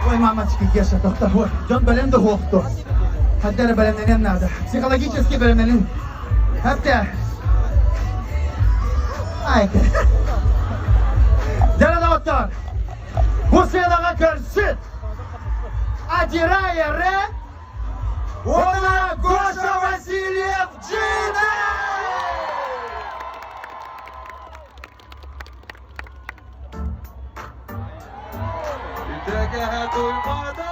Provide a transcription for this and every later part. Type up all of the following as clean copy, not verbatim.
Ой, мамочки, Геша, доктор, ой, Джон бөлем de hoğuktu. Hatta bölümlerim nerede? Psikolojik bölümlerim. Hatta. Ay. Değerli doktor, bu sırada karşı Adiraye ona Goşa Vasilyev Cina! Teke duymadı.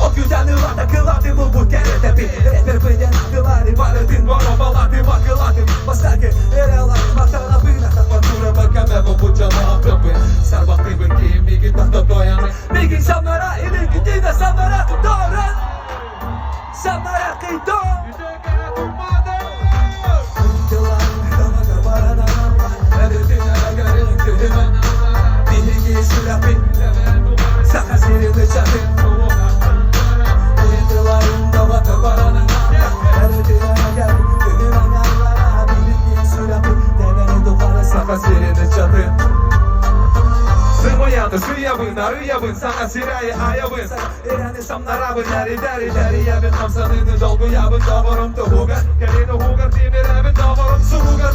O güzel yıllarda kılardı bu kerete bir Rapper beden akılları varıdın var o baladım akıladım Basarken eralarım atana bir Atapa dura bakame bu cana akıbı Sarbaktı bir kim bir gün tahta doyanı Bir gün samara ili gittiğinde samara tutarın Samara kıydım Yüzekene durmadı Yıllarım damaga barana Neredin aragarın kırıma Bilgi sürapin Saka serildi çatın Sıyabın, arıyabın, sana sirayı ayabın İrani samlarabın, yari dari dari yabın Kamsanını dolgu yabın, davarum da hugar Gelini hugar, dimirabın, davarum su hugar